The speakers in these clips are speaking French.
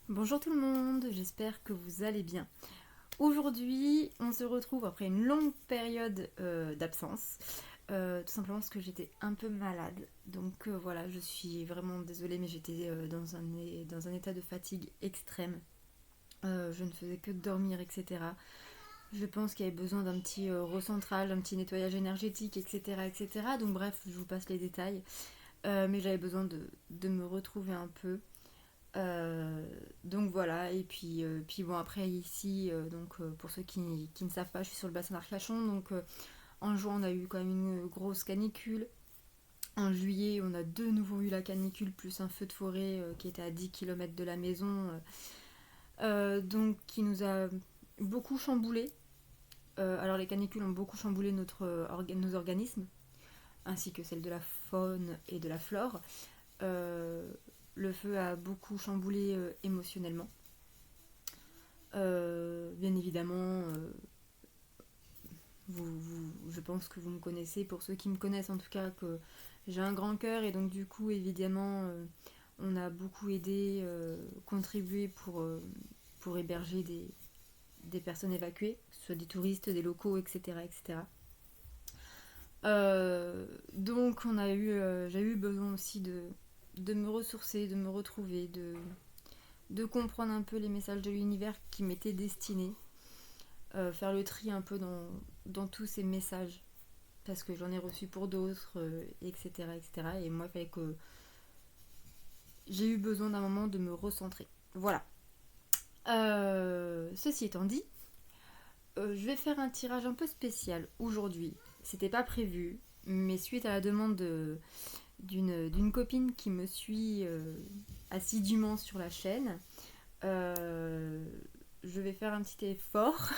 Bonjour tout le monde, j'espère que vous allez bien. Aujourd'hui, on se retrouve après une longue période d'absence, tout simplement parce que j'étais un peu malade. Donc voilà, je suis vraiment désolée, mais j'étais dans un état de fatigue extrême. Je ne faisais que dormir, etc. Je pense qu'il y avait besoin d'un petit recentrage, d'un petit nettoyage énergétique, etc., etc. Donc bref, je vous passe les détails. Mais j'avais besoin de me retrouver un peu. Donc voilà, et puis bon, après ici, pour ceux qui ne savent pas, je suis sur le bassin d'Arcachon. Donc en juin, on a eu quand même une grosse canicule. En juillet, on a de nouveau eu la canicule, plus un feu de forêt qui était à 10 km de la maison, donc qui nous a beaucoup chamboulé. Alors les canicules ont beaucoup chamboulé nos organismes, ainsi que celle de la faune et de la flore. Euh, le feu a beaucoup chamboulé émotionnellement. Bien évidemment, je pense que vous me connaissez, pour ceux qui me connaissent en tout cas, que j'ai un grand cœur et donc du coup, évidemment, on a beaucoup aidé, contribué pour héberger des personnes évacuées, que ce soit des touristes, des locaux, etc. etc. Donc j'ai eu besoin aussi de me ressourcer, de me retrouver, de comprendre un peu les messages de l'univers qui m'étaient destinés. Faire le tri un peu dans tous ces messages parce que j'en ai reçu pour d'autres, etc., etc. Et moi, il fallait que j'ai eu besoin d'un moment de me recentrer. Voilà. Ceci étant dit, je vais faire un tirage un peu spécial aujourd'hui. C'était pas prévu, mais suite à la demande d'une copine qui me suit assidûment sur la chaîne, euh, je vais faire un petit effort.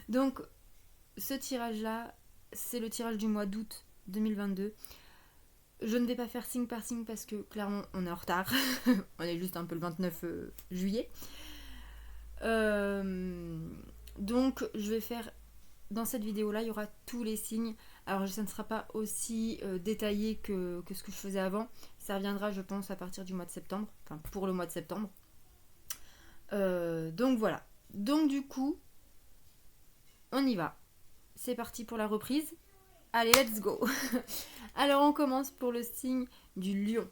Donc, ce tirage-là, c'est le tirage du mois d'août 2022. Je ne vais pas faire signe par signe parce que clairement on est en retard. On est juste un peu le 29 juillet. Euh, donc je vais faire, dans cette vidéo là, il y aura tous les signes. Alors ça ne sera pas aussi détaillé que ce que je faisais avant. Ça reviendra je pense à partir du mois de septembre. Enfin pour le mois de septembre. Donc voilà. Donc du coup, on y va. C'est parti pour la reprise. Allez, let's go. Alors on commence pour le signe du lion.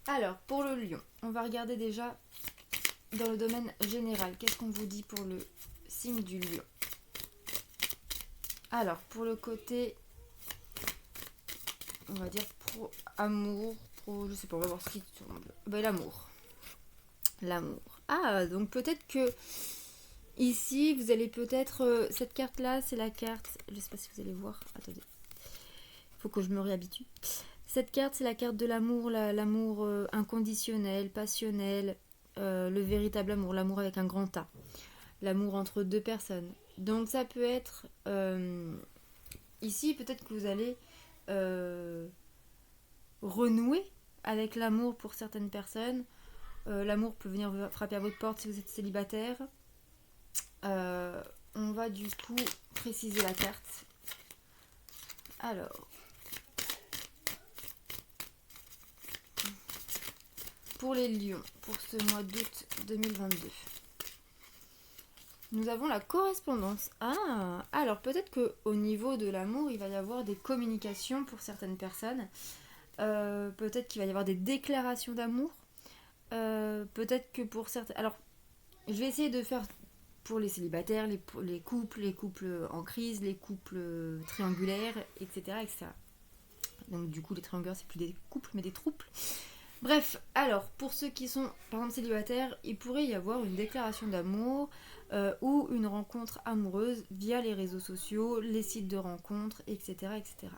Alors pour le lion, on va regarder déjà dans le domaine général. Qu'est-ce qu'on vous dit pour le signe du lion? Alors pour le côté, on va dire pro amour, pro, je sais pas, on va voir ce qui tourne. Ben, l'amour. L'amour. Ah, donc peut-être que ici vous allez peut-être cette carte là, c'est la carte, je sais pas si vous allez voir. Attendez. Faut que je me réhabitue. Cette carte, c'est la carte de l'amour, l'amour inconditionnel, passionnel, le véritable amour, l'amour avec un grand A, l'amour entre deux personnes. Donc ça peut être ici, peut-être que vous allez euh, renouer avec l'amour pour certaines personnes. L'amour peut venir frapper à votre porte si vous êtes célibataire. On va du coup préciser la carte. Alors, pour les lions, pour ce mois d'août 2022. Nous avons la correspondance. Ah, alors peut-être qu'au niveau de l'amour, il va y avoir des communications pour certaines personnes. Peut-être qu'il va y avoir des déclarations d'amour. Peut-être que pour certaines... Alors, je vais essayer de faire pour les célibataires, les couples en crise, les couples triangulaires, etc., etc. Donc du coup, les triangulaires, c'est plus des couples, mais des trouples. Bref, alors, pour ceux qui sont, par exemple, célibataires, il pourrait y avoir une déclaration d'amour ou une rencontre amoureuse via les réseaux sociaux, les sites de rencontres, etc., etc.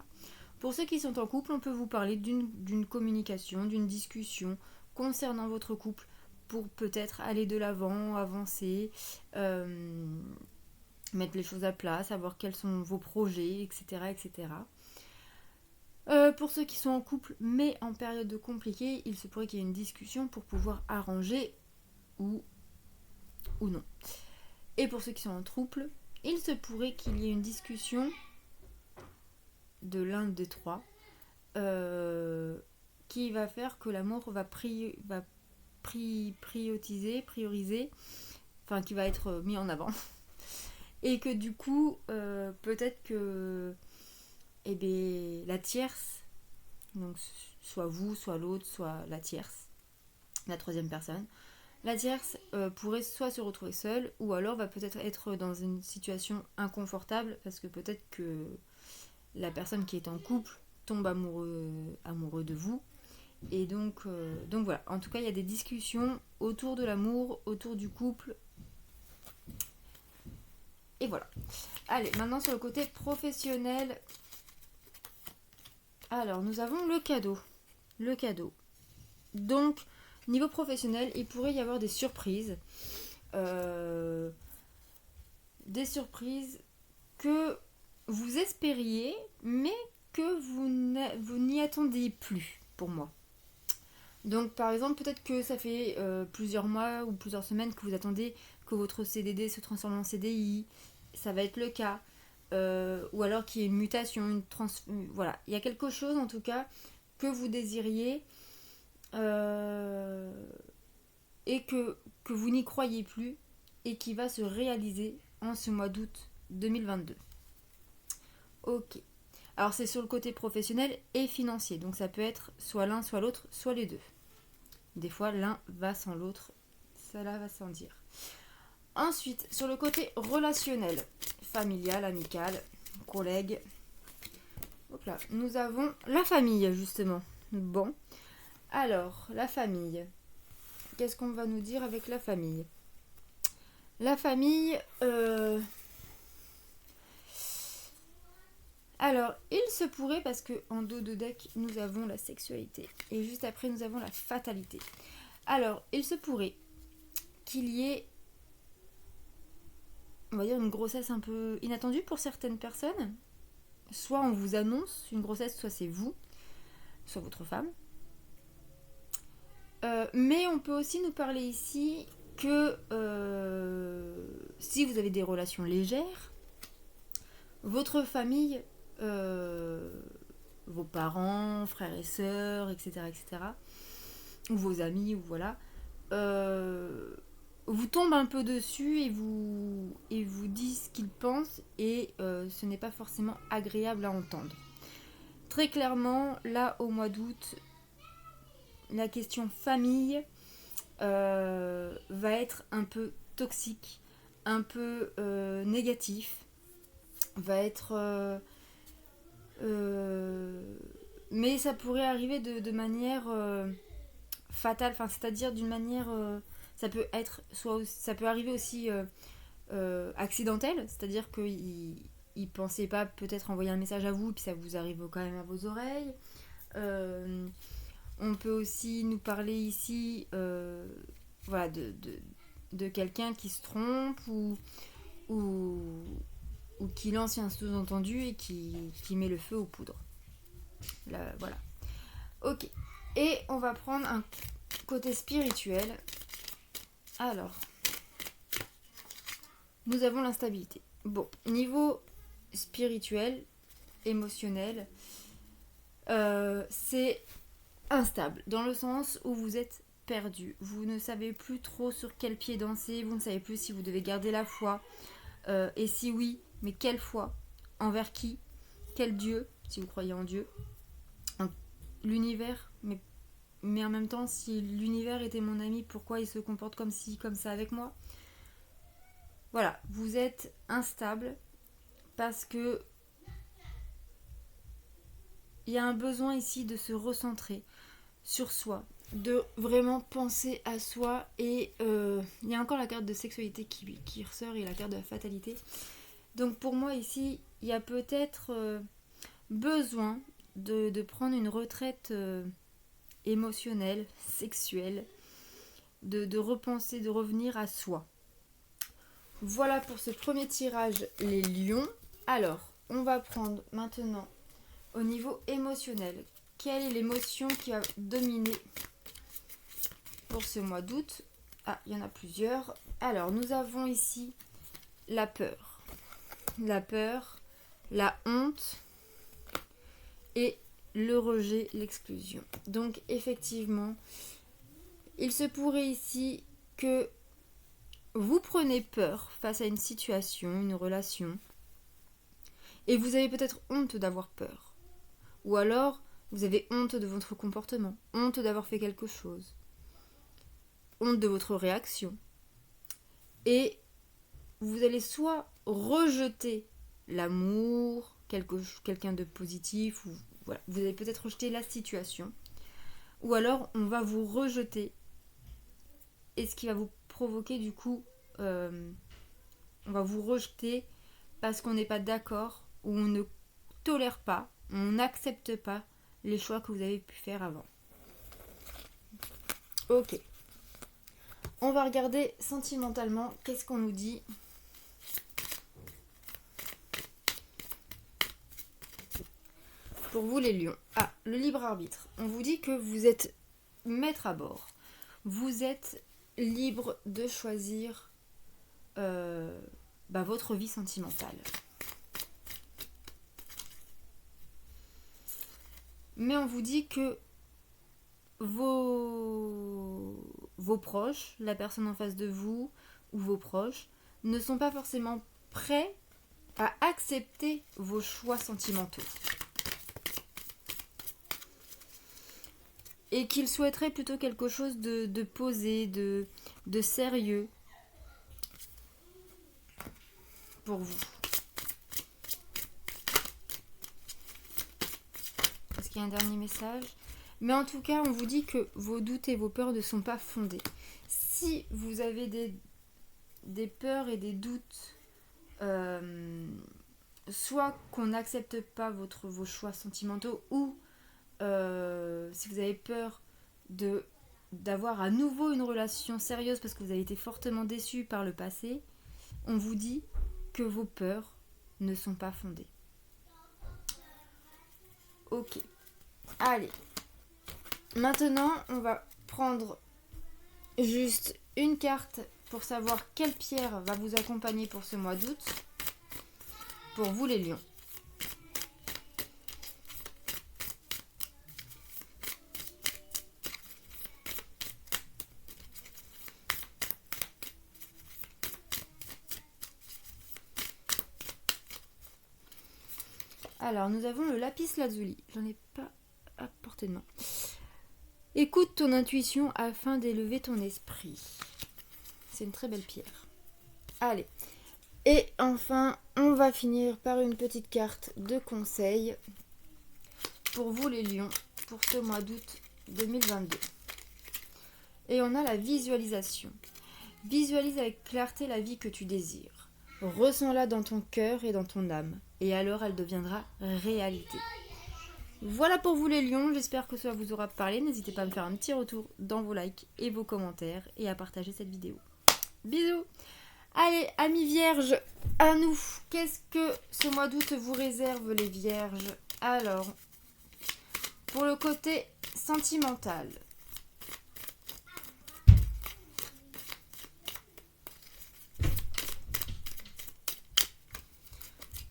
Pour ceux qui sont en couple, on peut vous parler d'une communication, d'une discussion concernant votre couple pour peut-être aller de l'avant, avancer, mettre les choses à plat, savoir quels sont vos projets, etc., etc. Pour ceux qui sont en couple mais en période compliquée, il se pourrait qu'il y ait une discussion pour pouvoir arranger ou, ou non. Et pour ceux qui sont en trouble, il se pourrait qu'il y ait une discussion de l'un des trois qui va faire que l'amour va priorisé, enfin qui va être mis en avant. Et que du coup, peut-être que la tierce, donc soit vous, soit l'autre, soit la tierce, la troisième personne, la tierce pourrait soit se retrouver seule, ou alors va peut-être être dans une situation inconfortable, parce que peut-être que la personne qui est en couple tombe amoureux de vous. Et donc voilà, en tout cas il y a des discussions autour de l'amour, autour du couple. Et voilà. Allez, maintenant sur le côté professionnel. Alors, nous avons le cadeau. Le cadeau. Donc, niveau professionnel, il pourrait y avoir des surprises. Des surprises que vous espériez, mais que vous n'y attendiez plus, pour moi. Donc, par exemple, peut-être que ça fait plusieurs mois ou plusieurs semaines que vous attendez que votre CDD se transforme en CDI. Ça va être le cas. Ou alors qu'il y ait une mutation, voilà. Il y a quelque chose, en tout cas, que vous désiriez et que vous n'y croyez plus et qui va se réaliser en ce mois d'août 2022. Ok. Alors, c'est sur le côté professionnel et financier. Donc, ça peut être soit l'un, soit l'autre, soit les deux. Des fois, l'un va sans l'autre. Cela va sans dire. Ensuite, sur le côté relationnel, familial, amical, collègue, hop là, nous avons la famille, justement. Bon, alors, la famille. Qu'est-ce qu'on va nous dire avec la famille ? La famille... Alors, il se pourrait, parce qu'en dos de deck, nous avons la sexualité. Et juste après, nous avons la fatalité. Alors, il se pourrait qu'il y ait, on va dire, une grossesse un peu inattendue pour certaines personnes. Soit on vous annonce une grossesse, soit c'est vous, soit votre femme. Mais on peut aussi nous parler ici que si vous avez des relations légères, votre famille, vos parents, frères et sœurs, etc., ou vos amis, ou voilà, vous tombent un peu dessus et vous disent ce qu'ils pensent, et ce n'est pas forcément agréable à entendre. Très clairement, là, au mois d'août, la question famille va être un peu toxique, un peu négatif, va être... mais ça pourrait arriver de manière fatale, enfin, c'est-à-dire d'une manière... ça peut arriver aussi accidentelle, c'est-à-dire qu'il ne pensait pas peut-être envoyer un message à vous, puis ça vous arrive quand même à vos oreilles. On peut aussi nous parler ici voilà, de quelqu'un qui se trompe ou qui lance un sous-entendu et qui met le feu aux poudres. Là, voilà. Ok. Et on va prendre un côté spirituel. Alors, nous avons l'instabilité. Bon, niveau spirituel, émotionnel, c'est instable, dans le sens où vous êtes perdu. Vous ne savez plus trop sur quel pied danser, vous ne savez plus si vous devez garder la foi, et si oui, mais quelle foi, envers qui, quel Dieu, si vous croyez en Dieu, l'univers, mais en même temps, si l'univers était mon ami, pourquoi il se comporte comme ci, comme ça avec moi ? Voilà, vous êtes instable parce que il y a un besoin ici de se recentrer sur soi, de vraiment penser à soi, et il y a encore la carte de sexualité qui ressort et la carte de la fatalité. Donc pour moi ici, il y a peut-être besoin de prendre une retraite émotionnelle, sexuelle, de repenser, de revenir à soi. Voilà pour ce premier tirage, les lions. Alors, on va prendre maintenant au niveau émotionnel. Quelle est l'émotion qui a dominé pour ce mois d'août ? Ah, il y en a plusieurs. Alors, nous avons ici la peur. La peur, la honte et le rejet, l'exclusion. Donc, effectivement, Il se pourrait ici que vous prenez peur face à une situation, une relation, et vous avez peut-être honte d'avoir peur. Ou alors, vous avez honte de votre comportement, honte d'avoir fait quelque chose, honte de votre réaction. Et vous allez soit rejeter l'amour, quelqu'un de positif, ou voilà, vous allez peut-être rejeter la situation, ou alors on va vous rejeter, et ce qui va vous provoquer du coup, on va vous rejeter parce qu'on n'est pas d'accord, ou on ne tolère pas, on n'accepte pas les choix que vous avez pu faire avant. Ok. On va regarder sentimentalement, qu'est-ce qu'on nous dit. Pour vous les lions. Ah, le libre arbitre. On vous dit que vous êtes maître à bord. Vous êtes libre de choisir votre vie sentimentale. Mais on vous dit que vos proches, la personne en face de vous ou vos proches, ne sont pas forcément prêts à accepter vos choix sentimentaux. Et qu'ils souhaiteraient plutôt quelque chose de posé, de sérieux pour vous. Est-ce qu'il y a un dernier message ? Mais en tout cas, on vous dit que vos doutes et vos peurs ne sont pas fondés. Si vous avez des peurs et des doutes, soit qu'on n'accepte pas vos choix sentimentaux, ou si vous avez peur d'avoir à nouveau une relation sérieuse parce que vous avez été fortement déçu par le passé, on vous dit que vos peurs ne sont pas fondées. Ok. Allez. Maintenant, on va prendre juste une carte pour savoir quelle pierre va vous accompagner pour ce mois d'août. Pour vous les lions. Alors, nous avons le lapis lazuli. J'en ai pas à portée de main. Écoute ton intuition afin d'élever ton esprit. C'est une très belle pierre. Allez. Et enfin, on va finir par une petite carte de conseil pour vous les lions pour ce mois d'août 2022. Et on a la visualisation. Visualise avec clarté la vie que tu désires. Ressens-la dans ton cœur et dans ton âme. Et alors elle deviendra réalité. Voilà pour vous les lions, j'espère que cela vous aura parlé. N'hésitez pas à me faire un petit retour dans vos likes et vos commentaires et à partager cette vidéo. Bisous. Allez, amis vierges, à nous. Qu'est-ce que ce mois d'août vous réserve les vierges ? Alors, pour le côté sentimental.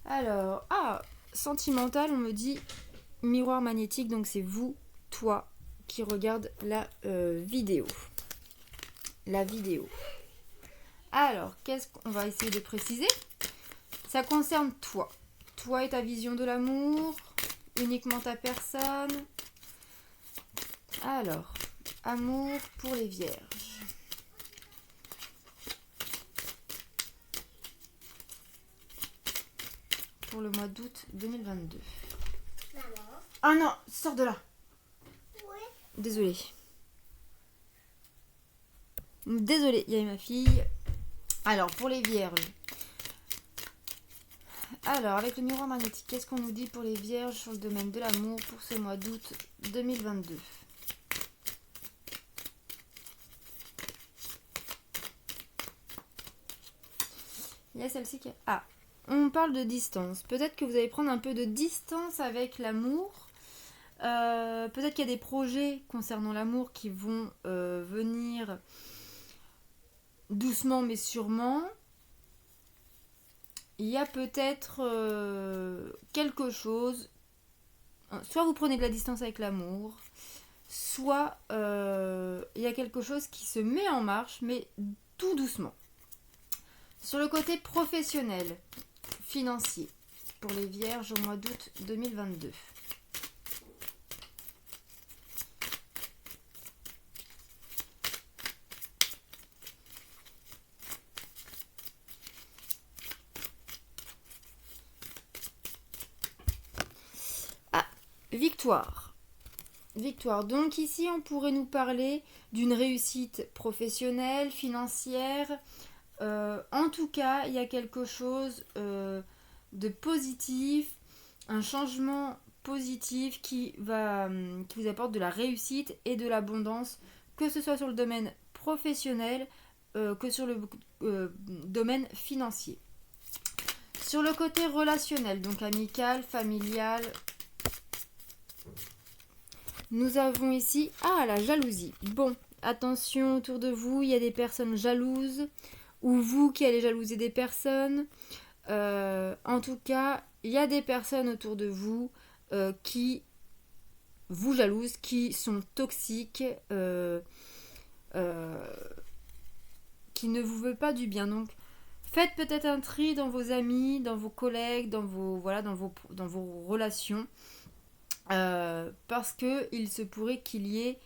Alors, sentimental, on me dit miroir magnétique, donc c'est vous, toi, qui regarde la vidéo. La vidéo. Alors, qu'est-ce qu'on va essayer de préciser ? Ça concerne toi. Toi et ta vision de l'amour, uniquement ta personne. Alors, amour pour les vierges. Pour le mois d'août 2022. Maman. Ah non, sors de là. Oui. Désolée. Désolée, il y avait ma fille. Alors, pour les vierges. Alors, avec le miroir magnétique, qu'est-ce qu'on nous dit pour les vierges sur le domaine de l'amour pour ce mois d'août 2022 ? Il y a celle-ci qui... on parle de distance. Peut-être que vous allez prendre un peu de distance avec l'amour. Peut-être qu'il y a des projets concernant l'amour qui vont venir doucement mais sûrement. Il y a peut-être quelque chose. Soit vous prenez de la distance avec l'amour, soit il y a quelque chose qui se met en marche, mais tout doucement. Sur le côté professionnel, financier, pour les Vierges au mois d'août 2022. Ah, victoire. Victoire. Donc ici, on pourrait nous parler d'une réussite professionnelle, financière. En tout cas, il y a quelque chose de positif, un changement positif qui vous apporte de la réussite et de l'abondance, que ce soit sur le domaine professionnel que sur le domaine financier. Sur le côté relationnel, donc amical, familial, nous avons ici la jalousie. Bon, attention, autour de vous, il y a des personnes jalouses, ou vous qui allez jalouser des personnes. En tout cas, il y a des personnes autour de vous qui vous jalousent, qui sont toxiques, qui ne vous veulent pas du bien. Donc, faites peut-être un tri dans vos amis, dans vos collègues, dans vos relations. Parce qu'il se pourrait qu'il y ait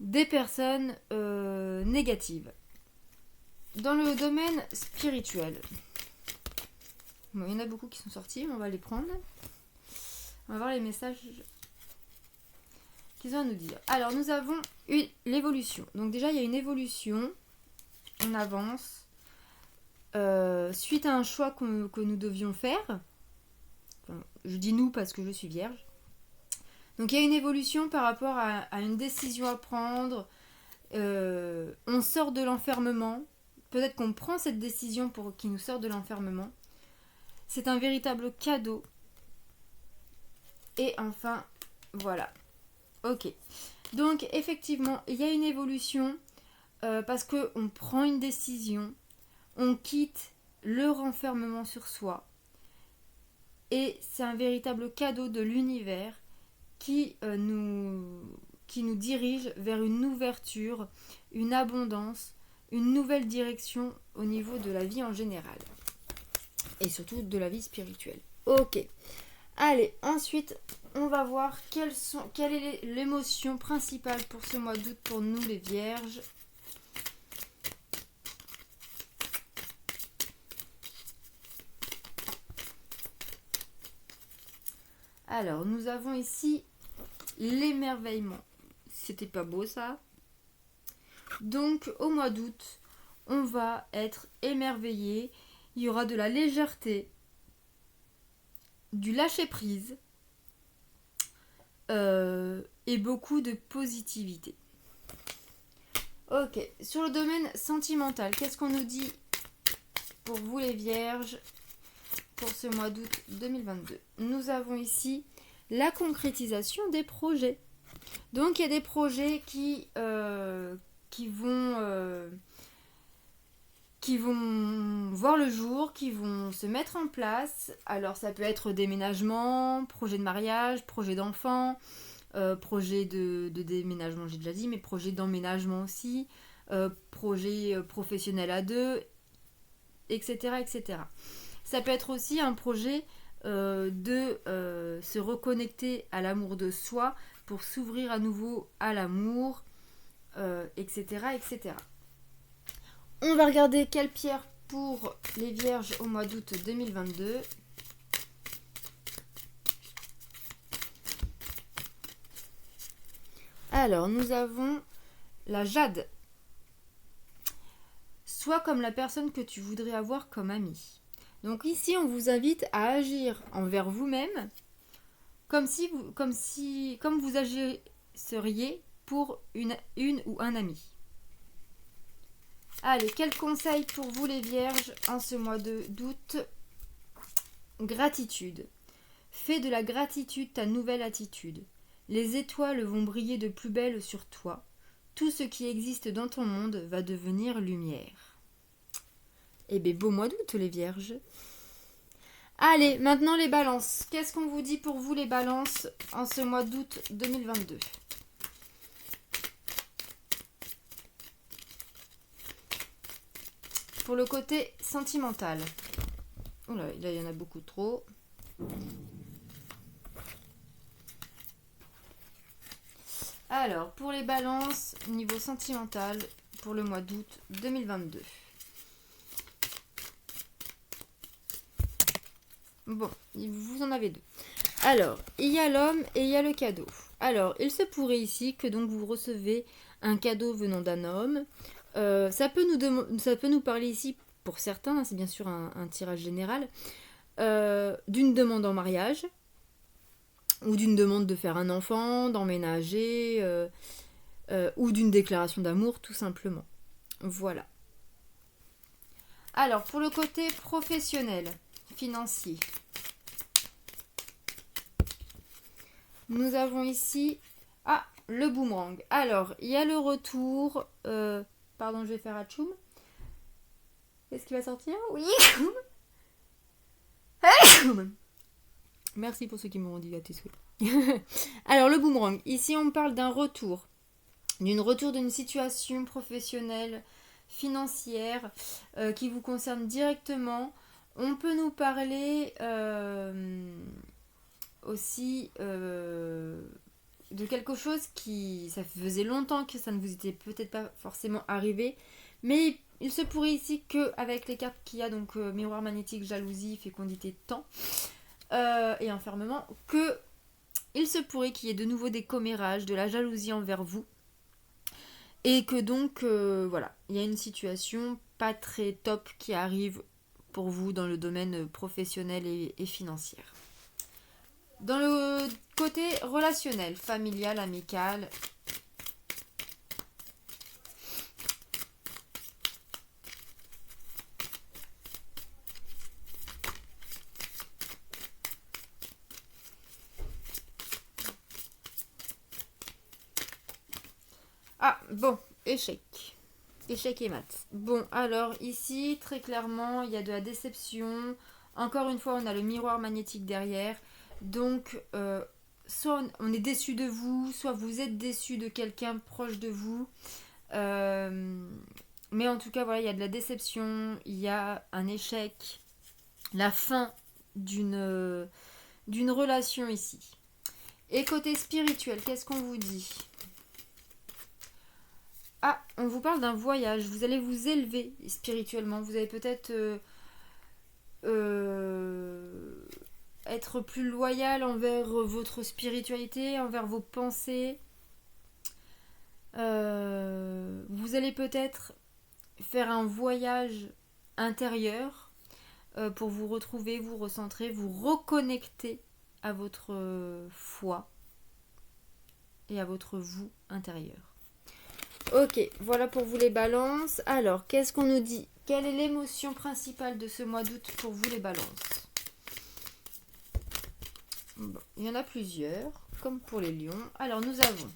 des personnes négatives. Dans le domaine spirituel, bon, il y en a beaucoup qui sont sortis, mais on va les prendre. On va voir les messages qu'ils ont à nous dire. Alors, nous avons l'évolution. Donc déjà, il y a une évolution. On avance. Suite à un choix que nous devions faire. Enfin, je dis nous parce que je suis vierge. Donc il y a une évolution par rapport à une décision à prendre. On sort de l'enfermement. Peut-être qu'on prend cette décision pour qu'il nous sorte de l'enfermement. C'est un véritable cadeau. Et enfin, voilà. Ok. Donc effectivement, il y a une évolution parce qu'on prend une décision. On quitte le renfermement sur soi. Et c'est un véritable cadeau de l'univers qui nous dirige vers une ouverture, une abondance, une nouvelle direction au niveau de la vie en général. Et surtout de la vie spirituelle. Ok. Allez, ensuite, on va voir quelle est l'émotion principale pour ce mois d'août pour nous les Vierges. Alors, nous avons ici l'émerveillement. C'était pas beau ça? Donc, au mois d'août, on va être émerveillé. Il y aura de la légèreté, du lâcher-prise et beaucoup de positivité. Ok, sur le domaine sentimental, qu'est-ce qu'on nous dit pour vous les Vierges pour ce mois d'août 2022? Nous avons ici la concrétisation des projets. Donc il y a des projets qui vont voir le jour, qui vont se mettre en place. Alors ça peut être déménagement, projet de mariage, projet d'enfant, projet de déménagement, j'ai déjà dit, mais projet d'emménagement aussi, projet professionnel à deux, etc., etc. Ça peut être aussi un projet de se reconnecter à l'amour de soi pour s'ouvrir à nouveau à l'amour, etc., etc. On va regarder quelle pierre pour les Vierges au mois d'août 2022. Alors, nous avons la jade. Sois comme la personne que tu voudrais avoir comme amie. Donc ici, on vous invite à agir envers vous-même comme vous agisseriez pour une ou un ami. Allez, quel conseil pour vous les Vierges en ce mois d'août? Gratitude. Fais de la gratitude ta nouvelle attitude. Les étoiles vont briller de plus belle sur toi. Tout ce qui existe dans ton monde va devenir lumière. Eh bien, beau mois d'août les Vierges. Allez, maintenant les balances. Qu'est-ce qu'on vous dit pour vous les balances en ce mois d'août 2022? pour le côté sentimental. Oula, là, il y en a beaucoup trop. Alors, pour les balances, niveau sentimental, pour le mois d'août 2022. Bon, vous en avez deux. Alors, il y a l'homme et il y a le cadeau. Alors, il se pourrait ici que donc vous recevez un cadeau venant d'un homme. Ça peut nous parler ici, pour certains, c'est bien sûr un tirage général, d'une demande en mariage, ou d'une demande de faire un enfant, d'emménager, ou d'une déclaration d'amour, tout simplement. Voilà. Alors, pour le côté professionnel, financier, nous avons ici le boomerang. Alors, il y a le retour. Pardon, je vais faire atchoum. Est-ce qu'il va sortir? Oui. Merci pour ceux qui m'ont dit à tes souhaits. Alors, le boomerang. Ici, on parle d'un retour. Retour d'une situation professionnelle, financière, qui vous concerne directement. On peut nous parler aussi de quelque chose qui, ça faisait longtemps que ça ne vous était peut-être pas forcément arrivé, mais il se pourrait ici qu'avec les cartes qu'il y a, donc miroir magnétique, jalousie, fécondité, temps et enfermement, que il se pourrait qu'il y ait de nouveau des commérages, de la jalousie envers vous, et que donc voilà, il y a une situation pas très top qui arrive pour vous dans le domaine professionnel et financier. Dans le côté relationnel, familial, amical, bon, échec. Échec et maths. Bon, alors ici, très clairement, il y a de la déception. Encore une fois, on a le miroir magnétique derrière. Donc, soit on est déçu de vous, soit vous êtes déçu de quelqu'un proche de vous. Mais en tout cas, voilà, il y a de la déception, il y a un échec, la fin d'une relation ici. Et côté spirituel, qu'est-ce qu'on vous dit ? On vous parle d'un voyage. Vous allez vous élever spirituellement. Vous allez peut-être être plus loyal envers votre spiritualité, envers vos pensées. Vous allez peut-être faire un voyage intérieur pour vous retrouver, vous recentrer, vous reconnecter à votre foi et à votre vous intérieur. Ok, voilà pour vous les balances. Alors, qu'est-ce qu'on nous dit ? Quelle est l'émotion principale de ce mois d'août pour vous les balances ? Bon, il y en a plusieurs, comme pour les lions. Alors, nous avons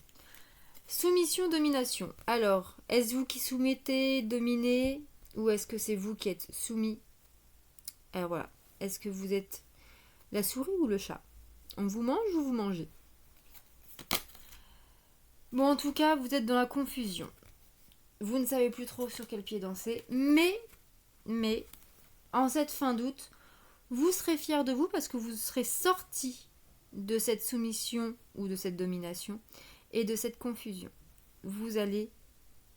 soumission, domination. Alors, est-ce vous qui soumettez, dominez, ou est-ce que c'est vous qui êtes soumis ? Alors voilà, est-ce que vous êtes la souris ou le chat ? On vous mange ou vous mangez ? Bon, en tout cas, vous êtes dans la confusion. Vous ne savez plus trop sur quel pied danser. Mais, en cette fin d'août, vous serez fiers de vous parce que vous serez sortis de cette soumission ou de cette domination et de cette confusion. Vous allez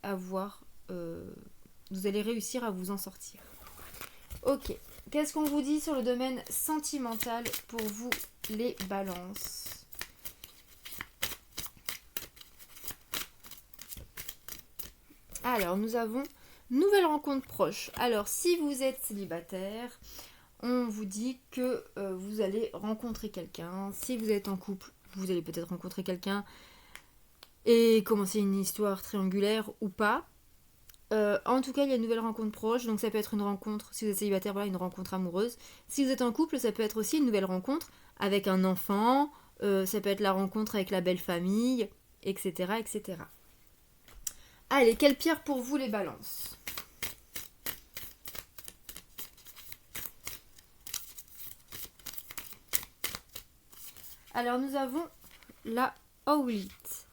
vous allez réussir à vous en sortir. Ok, qu'est-ce qu'on vous dit sur le domaine sentimental pour vous les balances ? Alors, nous avons nouvelle rencontre proche. Alors, si vous êtes célibataire, on vous dit que vous allez rencontrer quelqu'un. Si vous êtes en couple, vous allez peut-être rencontrer quelqu'un et commencer une histoire triangulaire ou pas. En tout cas, il y a une nouvelle rencontre proche. Donc, ça peut être une rencontre, si vous êtes célibataire, voilà, une rencontre amoureuse. Si vous êtes en couple, ça peut être aussi une nouvelle rencontre avec un enfant. Ça peut être la rencontre avec la belle famille, etc., etc. Allez, quelle pierre pour vous les balances ? Alors nous avons la Owlite.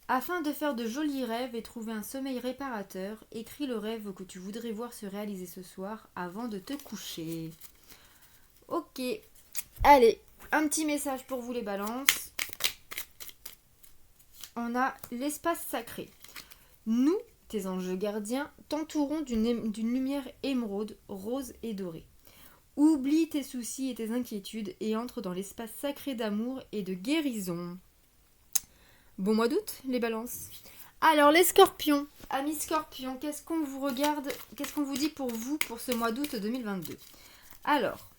Afin de faire de jolis rêves et trouver un sommeil réparateur, écris le rêve que tu voudrais voir se réaliser ce soir avant de te coucher. Ok, allez, un petit message pour vous les balances. On a l'espace sacré. Nous, tes anges gardiens, t'entourons d'une lumière émeraude, rose et dorée. Oublie tes soucis et tes inquiétudes et entre dans l'espace sacré d'amour et de guérison. Bon mois d'août, les balances. Alors, les scorpions. Amis scorpions, qu'est-ce qu'on vous regarde, qu'est-ce qu'on vous dit pour vous pour ce mois d'août 2022? Alors,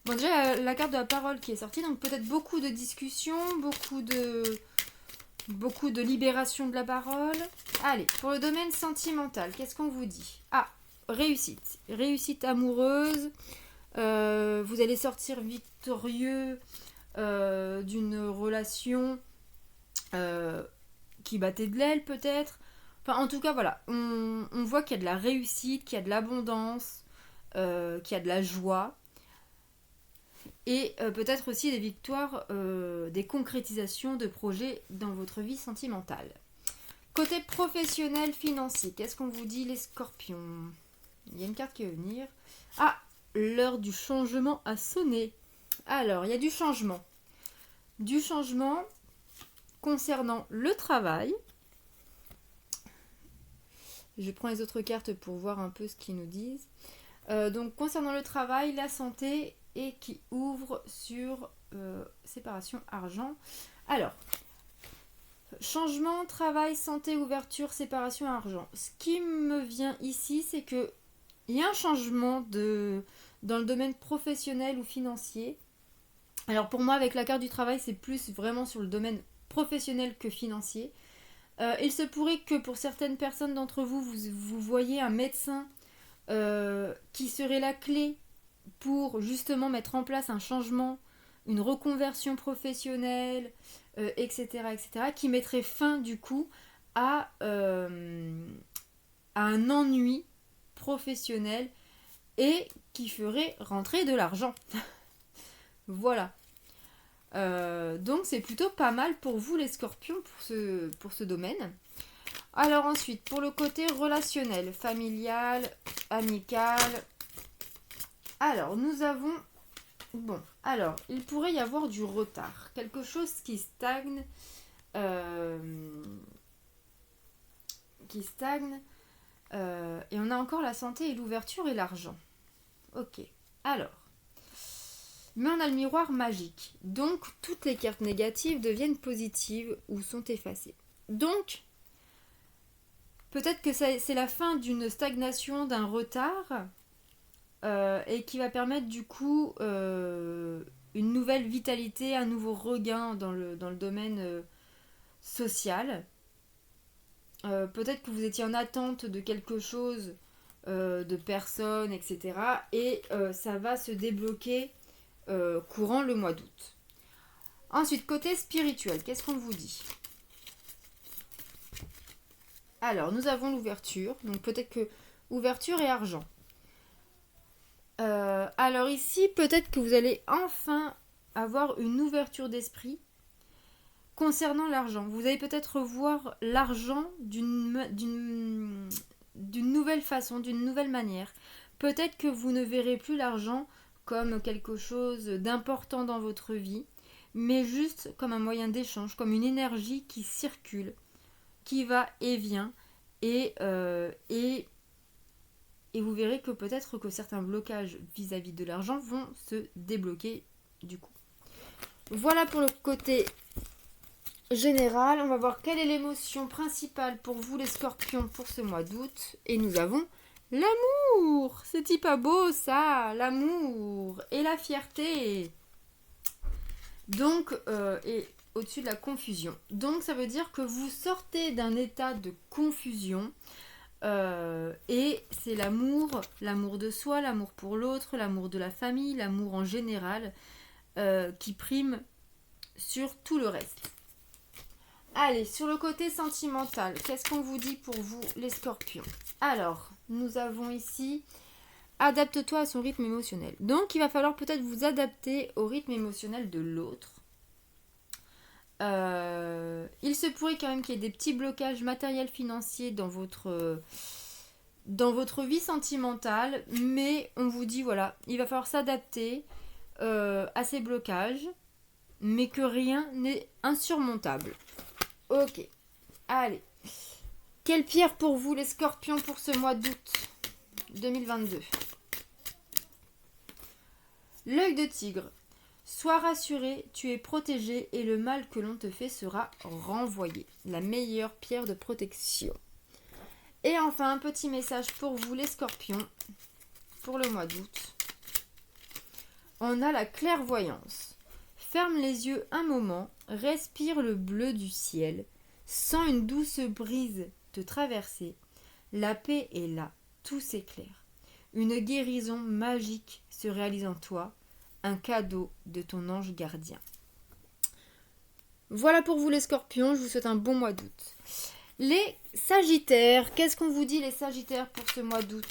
bon déjà, la carte de la parole qui est sortie, donc peut-être beaucoup de discussions, beaucoup de libération de la parole. Allez, pour le domaine sentimental, qu'est-ce qu'on vous dit? Ah, réussite. Réussite amoureuse. Vous allez sortir victorieux d'une relation qui battait de l'aile peut-être. Enfin, en tout cas, voilà. On voit qu'il y a de la réussite, qu'il y a de l'abondance, qu'il y a de la joie. Et peut-être aussi des victoires, des concrétisations de projets dans votre vie sentimentale. Côté professionnel, financier, qu'est-ce qu'on vous dit les scorpions? Il y a une carte qui va venir. Ah, l'heure du changement a sonné. Alors, il y a du changement. Du changement concernant le travail. Je prends les autres cartes pour voir un peu ce qu'ils nous disent. Donc, concernant le travail, la santé et qui ouvre sur séparation argent. Alors, changement, travail, santé, ouverture, séparation argent. Ce qui me vient ici, c'est que il y a un changement dans le domaine professionnel ou financier. Alors pour moi, avec la carte du travail, c'est plus vraiment sur le domaine professionnel que financier. Il se pourrait que pour certaines personnes d'entre vous, vous voyez un médecin qui serait la clé pour justement mettre en place un changement, une reconversion professionnelle, etc., etc., qui mettrait fin du coup à un ennui professionnel et qui ferait rentrer de l'argent. Voilà. Donc c'est plutôt pas mal pour vous les scorpions pour ce domaine. Alors ensuite, pour le côté relationnel, familial, amical. Alors, nous avons... Bon, alors, il pourrait y avoir du retard. Quelque chose qui stagne. Et on a encore la santé et l'ouverture et l'argent. Ok. Alors. Mais on a le miroir magique. Donc, toutes les cartes négatives deviennent positives ou sont effacées. Donc, peut-être que c'est la fin d'une stagnation, d'un retard, et qui va permettre du coup une nouvelle vitalité, un nouveau regain dans le domaine social. Peut-être que vous étiez en attente de quelque chose, de personnes, etc. Et ça va se débloquer courant le mois d'août. Ensuite, côté spirituel, qu'est-ce qu'on vous dit? Alors, nous avons l'ouverture. Donc peut-être que ouverture et argent. Alors ici, peut-être que vous allez enfin avoir une ouverture d'esprit concernant l'argent. Vous allez peut-être voir l'argent d'une nouvelle façon, d'une nouvelle manière. Peut-être que vous ne verrez plus l'argent comme quelque chose d'important dans votre vie, mais juste comme un moyen d'échange, comme une énergie qui circule, qui va et vient, et vous verrez que peut-être que certains blocages vis-à-vis de l'argent vont se débloquer du coup. Voilà pour le côté général. On va voir quelle est l'émotion principale pour vous les scorpions pour ce mois d'août. Et nous avons l'amour. C'est pas beau ça, l'amour et la fierté. Donc, et au-dessus de la confusion. Donc ça veut dire que vous sortez d'un état de confusion. Et c'est l'amour de soi, l'amour pour l'autre, l'amour de la famille, l'amour en général qui prime sur tout le reste. Allez, sur le côté sentimental, qu'est-ce qu'on vous dit pour vous les scorpions? Alors, nous avons ici adapte-toi à son rythme émotionnel. Donc il va falloir peut-être vous adapter au rythme émotionnel de l'autre. Il se pourrait quand même qu'il y ait des petits blocages matériels financiers dans votre vie sentimentale, mais on vous dit voilà, il va falloir s'adapter à ces blocages, mais que rien n'est insurmontable. Ok, allez. Quelle pierre pour vous les scorpions pour ce mois d'août 2022? L'œil de tigre. Sois rassuré, tu es protégé et le mal que l'on te fait sera renvoyé. La meilleure pierre de protection. Et enfin, un petit message pour vous les scorpions pour le mois d'août. On a la clairvoyance. Ferme les yeux un moment, respire le bleu du ciel, sens une douce brise te traverser. La paix est là, tout s'éclaire. Une guérison magique se réalise en toi, un cadeau de ton ange gardien. Voilà pour vous les scorpions, je vous souhaite un bon mois d'août. Les sagittaires, qu'est-ce qu'on vous dit les sagittaires pour ce mois d'août?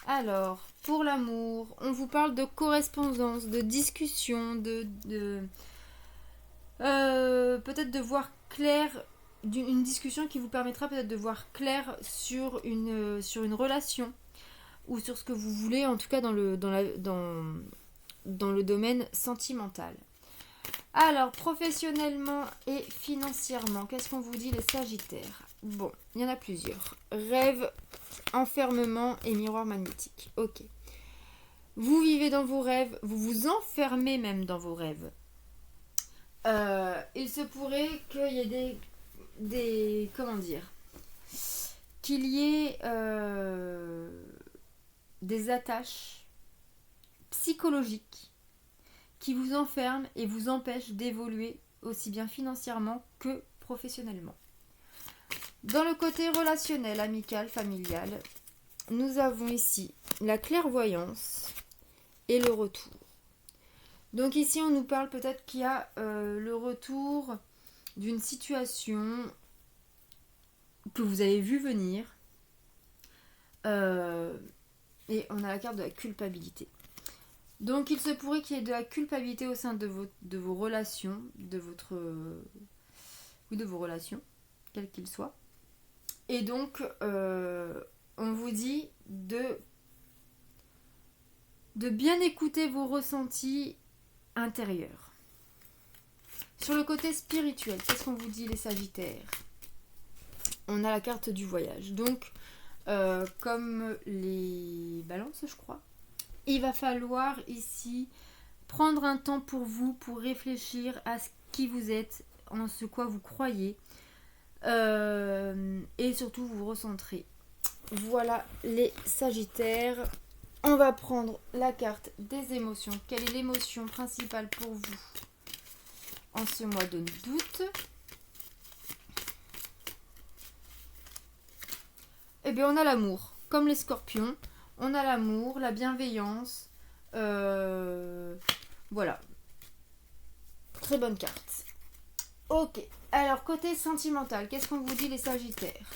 Alors, pour l'amour, on vous parle de correspondance, de discussion, peut-être de voir clair, une discussion qui vous permettra peut-être de voir clair sur une relation ou sur ce que vous voulez, en tout cas dans le domaine sentimental. Alors, professionnellement et financièrement, qu'est-ce qu'on vous dit les sagittaires? Bon, il y en a plusieurs. Rêve, enfermement et miroir magnétique. Ok. Vous vivez dans vos rêves, vous vous enfermez même dans vos rêves. Il se pourrait qu'il y ait qu'il y ait des attaches psychologiques qui vous enferment et vous empêchent d'évoluer aussi bien financièrement que professionnellement. Dans le côté relationnel, amical, familial, nous avons ici la clairvoyance et le retour. Donc ici, on nous parle peut-être qu'il y a le retour d'une situation que vous avez vu venir. Et on a la carte de la culpabilité. Donc il se pourrait qu'il y ait de la culpabilité au sein de vos relations, de vos relations, quelles qu'ils soient. Et donc, on vous dit de bien écouter vos ressentis intérieurs. Sur le côté spirituel, qu'est-ce qu'on vous dit les sagittaires? On a la carte du voyage. Donc, comme les balances, je crois, il va falloir ici prendre un temps pour vous, pour réfléchir à ce qui vous êtes, en ce quoi vous croyez, et surtout vous recentrer. Voilà les sagittaires. On va prendre la carte des émotions. Quelle est l'émotion principale pour vous en ce mois d'août? Eh bien, on a l'amour. Comme les scorpions, on a l'amour, la bienveillance. Voilà. Très bonne carte. Ok. Alors, côté sentimental, qu'est-ce qu'on vous dit les sagittaires?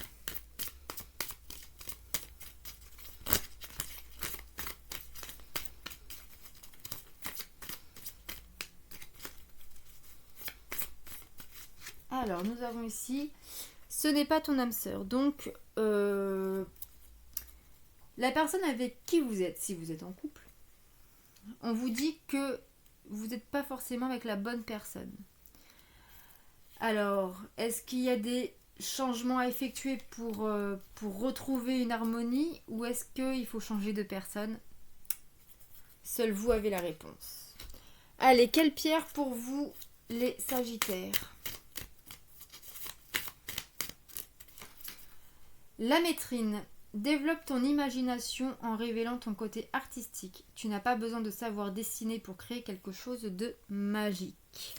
Alors, nous avons ici, ce n'est pas ton âme sœur. Donc, la personne avec qui vous êtes, si vous êtes en couple, on vous dit que vous n'êtes pas forcément avec la bonne personne. Alors, est-ce qu'il y a des changements à effectuer pour retrouver une harmonie ou est-ce qu'il faut changer de personne? Seul vous avez la réponse. Allez, quelle pierre pour vous, les sagittaires? La métrine. Développe ton imagination en révélant ton côté artistique. Tu n'as pas besoin de savoir dessiner pour créer quelque chose de magique.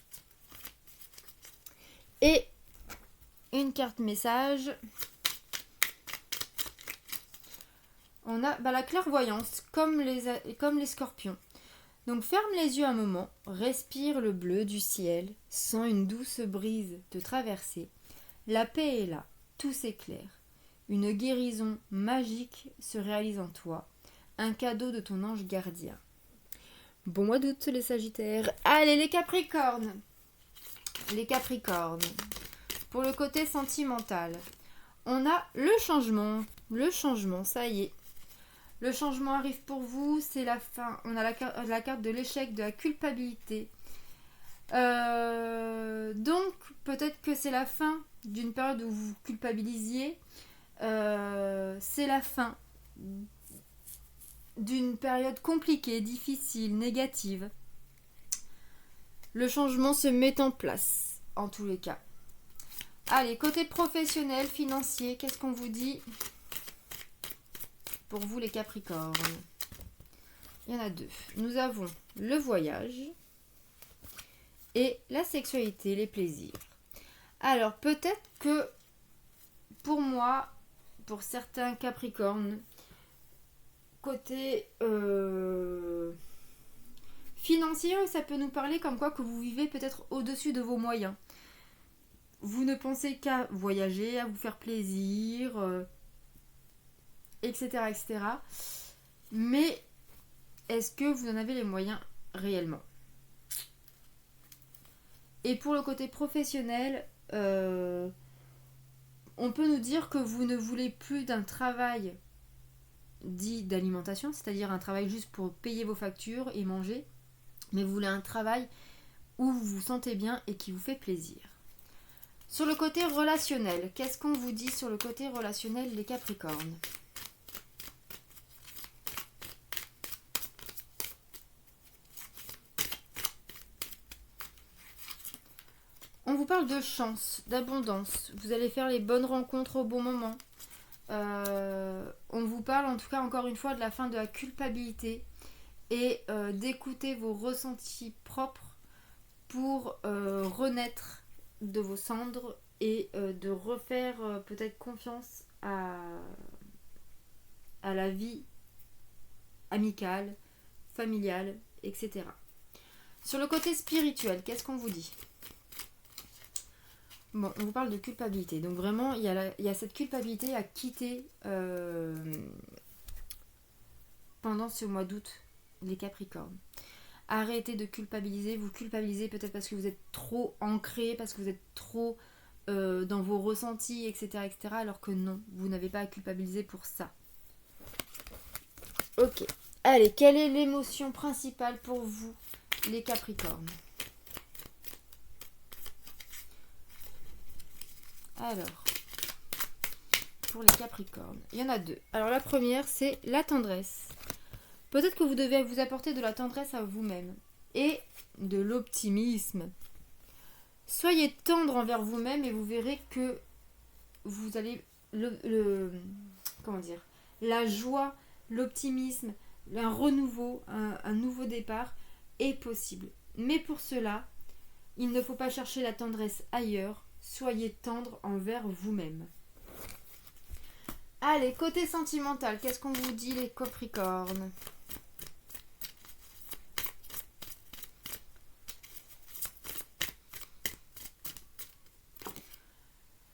Et une carte message. On a la clairvoyance, comme les scorpions. Donc ferme les yeux un moment, respire le bleu du ciel, sens une douce brise te traverser. La paix est là, tout s'éclaire. Une guérison magique se réalise en toi, un cadeau de ton ange gardien. Bon mois d'août les sagittaires. Allez les capricornes. les Capricornes. Pour le côté sentimental, on a le changement. Le changement, ça y est. Le changement arrive pour vous, c'est la fin. On a la carte de l'échec, de la culpabilité. Donc, peut-être que c'est la fin d'une période où vous culpabilisiez. C'est la fin d'une période compliquée, difficile, négative. Le changement se met en place, en tous les cas. Allez, côté professionnel, financier, qu'est-ce qu'on vous dit pour vous les Capricornes? Il y en a deux. Nous avons le voyage et la sexualité, les plaisirs. Alors, peut-être que pour moi, pour certains Capricornes, côté financier, ça peut nous parler comme quoi que vous vivez peut-être au-dessus de vos moyens. Vous ne pensez qu'à voyager, à vous faire plaisir, etc., etc. Mais est-ce que vous en avez les moyens réellement? Et pour le côté professionnel, on peut nous dire que vous ne voulez plus d'un travail dit d'alimentation, c'est-à-dire un travail juste pour payer vos factures et manger, mais vous voulez un travail où vous vous sentez bien et qui vous fait plaisir. Sur le côté relationnel, qu'est-ce qu'on vous dit sur le côté relationnel, les Capricornes? On vous parle de chance, d'abondance. Vous allez faire les bonnes rencontres au bon moment. On vous parle en tout cas encore une fois de la fin de la culpabilité et d'écouter vos ressentis propres pour renaître de vos cendres et de refaire peut-être confiance à la vie amicale, familiale, etc. Sur le côté spirituel, qu'est-ce qu'on vous dit? Bon, on vous parle de culpabilité. Donc vraiment, il y a cette culpabilité à quitter pendant ce mois d'août, les Capricornes. Arrêtez de culpabiliser. Vous culpabilisez peut-être parce que vous êtes trop ancré, parce que vous êtes trop dans vos ressentis, etc., etc. Alors que non, vous n'avez pas à culpabiliser pour ça. Ok. Allez, quelle est l'émotion principale pour vous, les Capricornes? Alors, pour les Capricornes, il y en a deux. Alors la première, c'est la tendresse. Peut-être que vous devez vous apporter de la tendresse à vous-même et de l'optimisme. Soyez tendre envers vous-même et vous verrez que vous allez comment dire, la joie, l'optimisme, un renouveau, un nouveau départ est possible. Mais pour cela, il ne faut pas chercher la tendresse ailleurs. Soyez tendre envers vous-même. Allez, côté sentimental, qu'est-ce qu'on vous dit les Capricornes?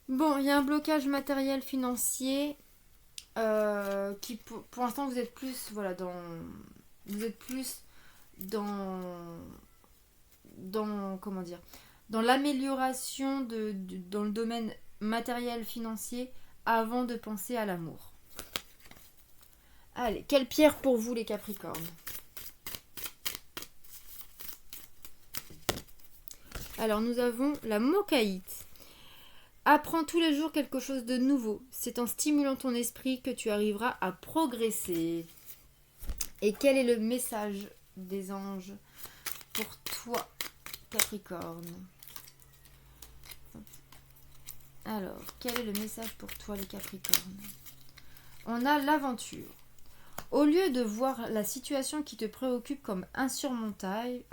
Bon, il y a un blocage matériel financier qui pour l'instant vous êtes plus dans comment dire, dans l'amélioration dans le domaine matériel financier avant de penser à l'amour. Allez, quelle pierre pour vous les Capricornes? Alors nous avons la mocaïte. Apprends tous les jours quelque chose de nouveau. C'est en stimulant ton esprit que tu arriveras à progresser. Et quel est le message des anges pour toi, Capricorne? Alors, quel est le message pour toi, les Capricornes? On a l'aventure. Au lieu de voir la situation qui te préoccupe comme insurmontable,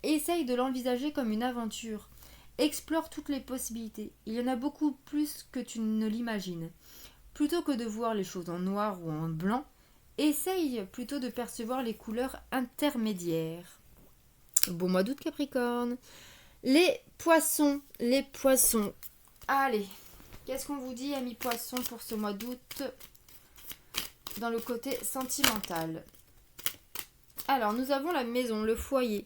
essaye de l'envisager comme une aventure. Explore toutes les possibilités. Il y en a beaucoup plus que tu ne l'imagines. Plutôt que de voir les choses en noir ou en blanc, essaye plutôt de percevoir les couleurs intermédiaires. Bon mois d'août, Capricorne. Les poissons. Allez, qu'est-ce qu'on vous dit, amis poissons, pour ce mois d'août dans le côté sentimental? Alors, nous avons la maison, le foyer.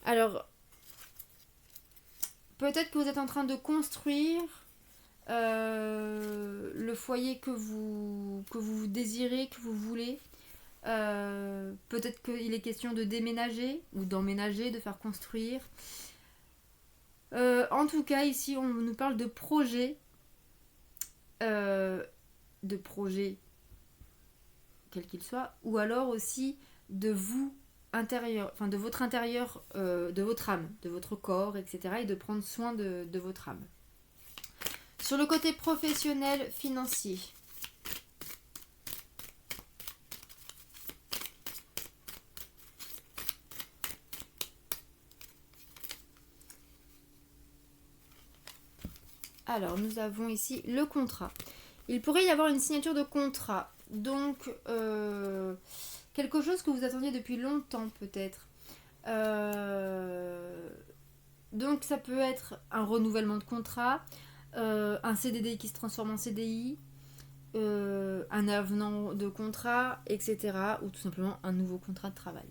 Alors, peut-être que vous êtes en train de construire le foyer que vous désirez, que vous voulez. Peut-être qu'il est question de déménager ou d'emménager, de faire construire. En tout cas, ici, on nous parle de projets. Quel qu'il soit, ou alors aussi de vous intérieur, enfin de votre intérieur, de votre âme, de votre corps, etc. et de prendre soin de votre âme. Sur le côté professionnel, financier. Alors, nous avons ici le contrat. Il pourrait y avoir une signature de contrat. Donc, quelque chose que vous attendiez depuis longtemps, peut-être. Donc, ça peut être un renouvellement de contrat, un CDD qui se transforme en CDI, un avenant de contrat, etc. Ou tout simplement un nouveau contrat de travail.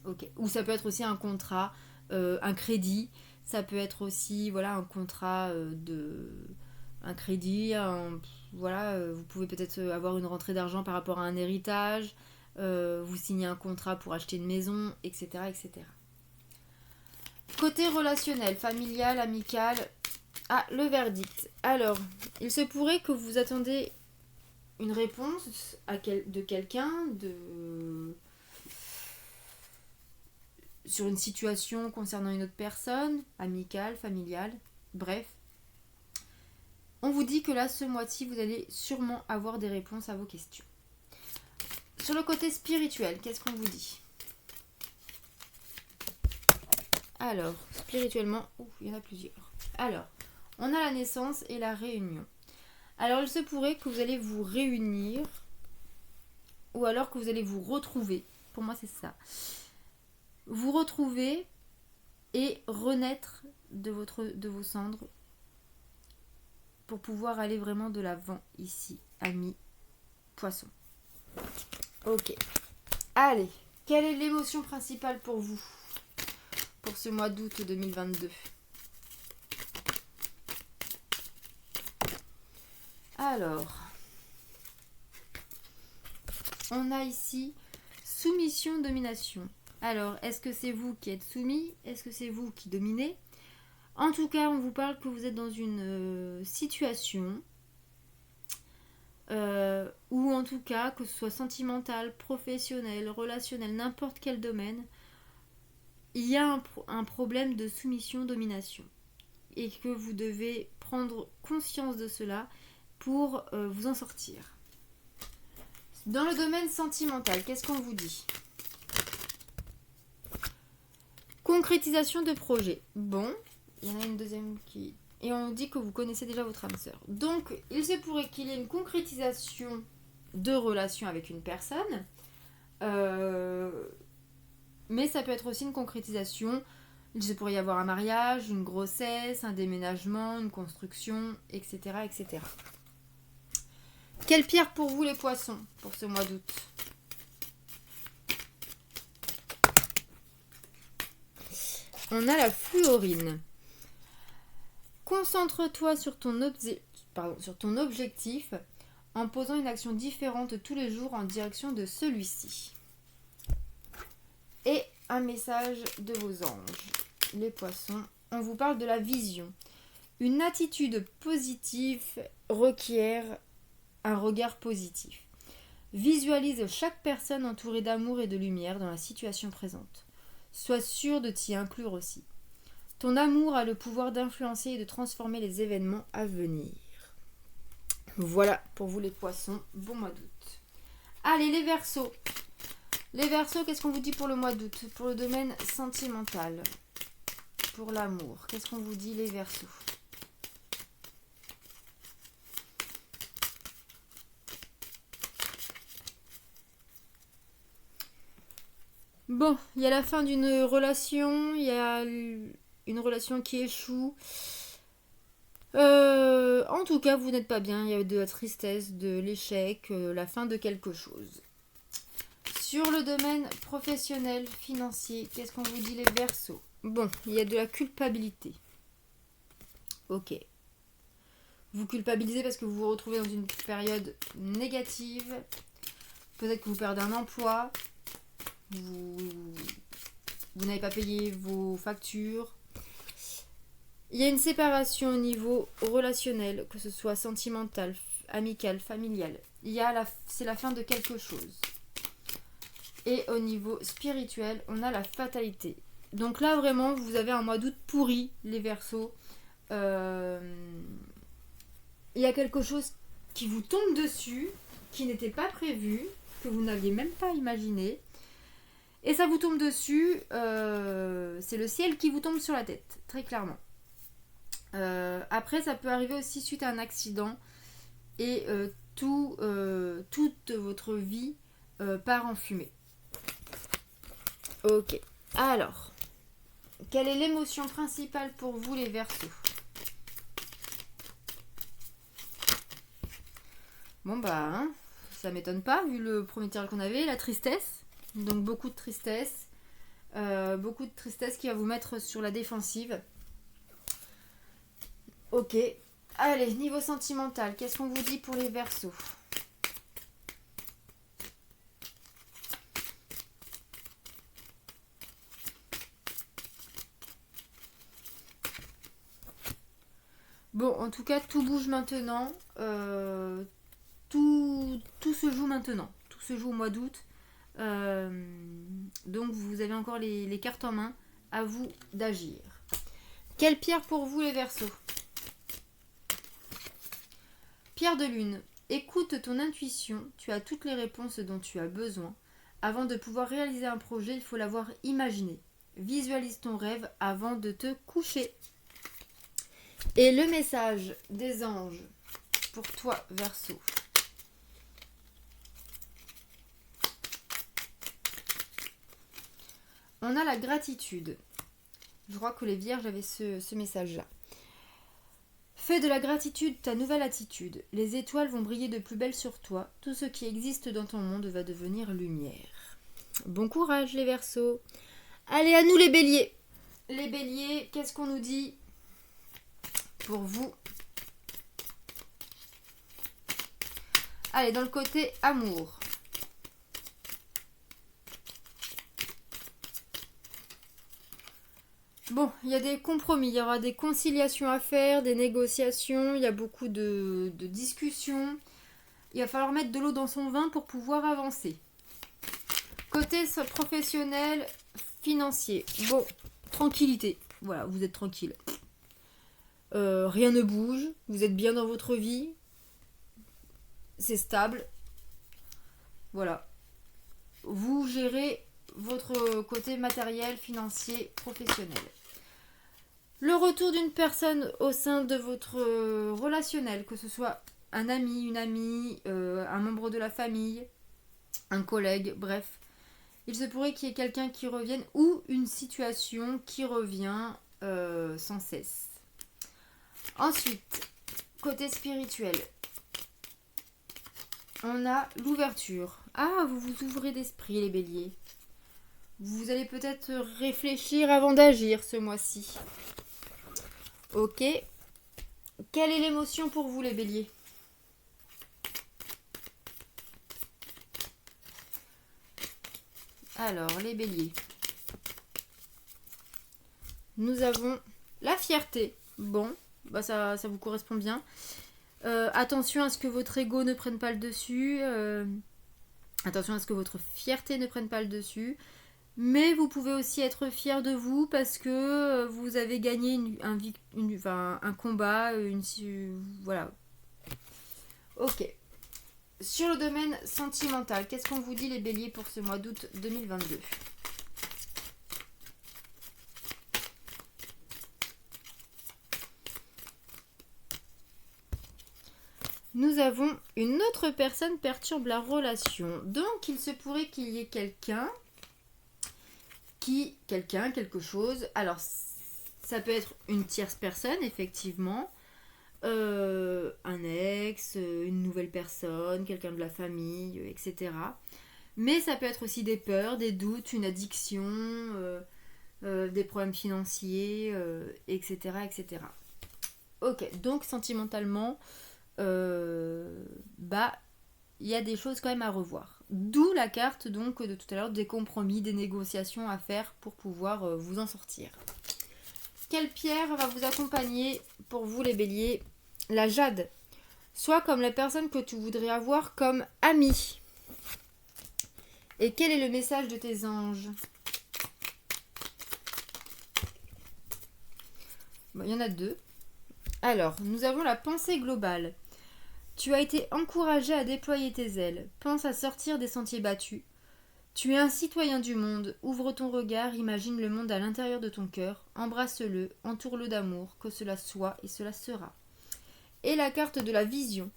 Ok. Ou ça peut être aussi un contrat, un crédit. Ça peut être aussi un contrat un crédit. Vous pouvez peut-être avoir une rentrée d'argent par rapport à un héritage. Vous signez un contrat pour acheter une maison, etc., etc. Côté relationnel, familial, amical. Ah, le verdict. Alors, il se pourrait que vous attendez une réponse de quelqu'un, sur une situation concernant une autre personne, amicale, familiale, bref. On vous dit que là, ce mois-ci, vous allez sûrement avoir des réponses à vos questions. Sur le côté spirituel, qu'est-ce qu'on vous dit ? Alors, spirituellement, il y en a plusieurs. Alors, on a la naissance et la réunion. Alors, il se pourrait que vous allez vous réunir ou alors que vous allez vous retrouver. Pour moi, c'est ça. Vous retrouver et renaître de vos cendres pour pouvoir aller vraiment de l'avant ici, amis poissons. Ok. Allez, quelle est l'émotion principale pour vous pour ce mois d'août 2022 ? Alors, on a ici soumission, domination. Alors, est-ce que c'est vous qui êtes soumis ? Est-ce que c'est vous qui dominez ? En tout cas, on vous parle que vous êtes dans une situation ou en tout cas, que ce soit sentimental, professionnel, relationnel, n'importe quel domaine, il y a un problème de soumission-domination et que vous devez prendre conscience de cela pour vous en sortir. Dans le domaine sentimental, qu'est-ce qu'on vous dit ? Concrétisation de projet. Bon, il y en a une deuxième qui... Et on dit que vous connaissez déjà votre âme sœur. Donc, il se pourrait qu'il y ait une concrétisation de relation avec une personne. Mais ça peut être aussi une concrétisation. Il se pourrait y avoir un mariage, une grossesse, un déménagement, une construction, etc., etc. Quelle pierre pour vous les poissons pour ce mois d'août ? On a la fluorine. Concentre-toi sur ton objectif en posant une action différente tous les jours en direction de celui-ci. Et un message de vos anges. Les poissons, on vous parle de la vision. Une attitude positive requiert un regard positif. Visualise chaque personne entourée d'amour et de lumière dans la situation présente. Sois sûr de t'y inclure aussi. Ton amour a le pouvoir d'influencer et de transformer les événements à venir. Voilà pour vous les poissons, bon mois d'août. Allez les Verseaux. Les Verseaux, qu'est-ce qu'on vous dit pour le mois d'août ? Pour le domaine sentimental, pour l'amour, qu'est-ce qu'on vous dit les Verseaux ? Bon, il y a la fin d'une relation, il y a une relation qui échoue. En tout cas, vous n'êtes pas bien, il y a de la tristesse, de l'échec, la fin de quelque chose. Sur le domaine professionnel, financier, qu'est-ce qu'on vous dit les Verseaux ? Bon, il y a de la culpabilité. Ok. Vous culpabilisez parce que vous vous retrouvez dans une période négative. Peut-être que vous perdez un emploi. Vous n'avez pas payé vos factures. Il y a une séparation au niveau relationnel, que ce soit sentimental, amical, familial. C'est la fin de quelque chose. Et au niveau spirituel, on a la fatalité. Donc là, vraiment, vous avez un mois d'août pourri, les Verseaux. Il y a quelque chose qui vous tombe dessus, qui n'était pas prévu, que vous n'aviez même pas imaginé. Et ça vous tombe dessus, c'est le ciel qui vous tombe sur la tête, très clairement. Après, ça peut arriver aussi suite à un accident et toute votre vie part en fumée. Ok. Alors, quelle est l'émotion principale pour vous, les Verseaux? Bon bah, hein, ça m'étonne pas vu le premier tirage qu'on avait, la tristesse. Donc beaucoup de tristesse. Beaucoup de tristesse qui va vous mettre sur la défensive. Ok. Allez, niveau sentimental, qu'est-ce qu'on vous dit pour les Verseaux? Bon, en tout cas, tout bouge maintenant. Tout se joue maintenant. Tout se joue au mois d'août. Donc, vous avez encore les cartes en main. À vous d'agir. Quelle pierre pour vous, les Verseaux? Pierre de lune. Écoute ton intuition. Tu as toutes les réponses dont tu as besoin. Avant de pouvoir réaliser un projet, il faut l'avoir imaginé. Visualise ton rêve avant de te coucher. Et le message des anges pour toi, Verseau. On a la gratitude. Je crois que les vierges avaient ce message-là. Fais de la gratitude ta nouvelle attitude. Les étoiles vont briller de plus belle sur toi. Tout ce qui existe dans ton monde va devenir lumière. Bon courage, les Verseaux. Allez, à nous les béliers. Les béliers, qu'est-ce qu'on nous dit pour vous? Allez, dans le côté amour. Bon, il y a des compromis, il y aura des conciliations à faire, des négociations, il y a beaucoup de discussions. Il va falloir mettre de l'eau dans son vin pour pouvoir avancer. Côté professionnel, financier. Bon, tranquillité. Voilà, vous êtes tranquille. Rien ne bouge, vous êtes bien dans votre vie. C'est stable. Voilà. Vous gérez votre côté matériel, financier, professionnel. Le retour d'une personne au sein de votre relationnel, que ce soit un ami, une amie, un membre de la famille, un collègue, bref. Il se pourrait qu'il y ait quelqu'un qui revienne ou une situation qui revient sans cesse. Ensuite, côté spirituel, on a l'ouverture. Ah, vous vous ouvrez d'esprit, les béliers. Vous allez peut-être réfléchir avant d'agir ce mois-ci. Ok. Quelle est l'émotion pour vous, les béliers? Alors, les béliers. Nous avons la fierté. Bon, bah ça vous correspond bien. Attention à ce que votre ego ne prenne pas le dessus. Attention à ce que votre fierté ne prenne pas le dessus. Mais vous pouvez aussi être fier de vous parce que vous avez gagné un combat. Voilà. Ok. Sur le domaine sentimental, qu'est-ce qu'on vous dit, les béliers, pour ce mois d'août 2022? Nous avons une autre personne perturbe la relation. Donc, il se pourrait qu'il y ait quelque chose. Alors, ça peut être une tierce personne, effectivement. Un ex, une nouvelle personne, quelqu'un de la famille, etc. Mais ça peut être aussi des peurs, des doutes, une addiction, des problèmes financiers, etc., etc. Ok, donc sentimentalement, bah, il y a des choses quand même à revoir. D'où la carte donc de tout à l'heure des compromis, des négociations à faire pour pouvoir vous en sortir. Quelle pierre va vous accompagner pour vous les béliers? La jade. Soit comme la personne que tu voudrais avoir comme amie. Et quel est le message de tes anges? Bon, il y en a deux. Alors, nous avons la pensée globale. Tu as été encouragé à déployer tes ailes. Pense à sortir des sentiers battus. Tu es un citoyen du monde. Ouvre ton regard, imagine le monde à l'intérieur de ton cœur. Embrasse-le, entoure-le d'amour, que cela soit et cela sera. Et la carte de la vision.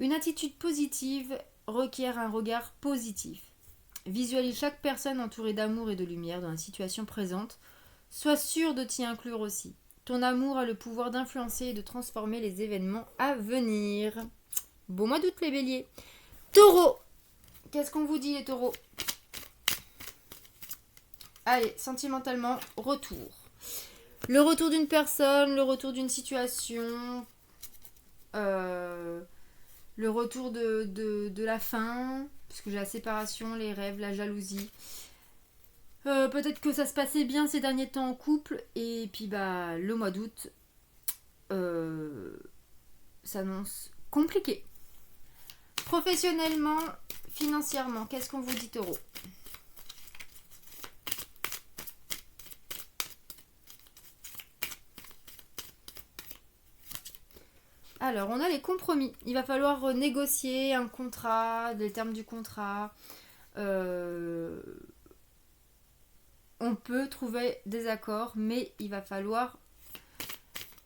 Une attitude positive requiert un regard positif. Visualise chaque personne entourée d'amour et de lumière dans la situation présente. Sois sûr de t'y inclure aussi. Ton amour a le pouvoir d'influencer et de transformer les événements à venir. Bon mois d'août les béliers. Taureau. Qu'est-ce qu'on vous dit les taureaux? Allez, sentimentalement, retour. Le retour d'une personne, le retour d'une situation, le retour de la fin, puisque j'ai la séparation, les rêves, la jalousie. Peut-être que ça se passait bien ces derniers temps en couple, et puis bah le mois d'août s'annonce compliqué. Professionnellement, financièrement, qu'est-ce qu'on vous dit taureau? Alors, on a les compromis. Il va falloir négocier un contrat, les termes du contrat. On peut trouver des accords, mais il va falloir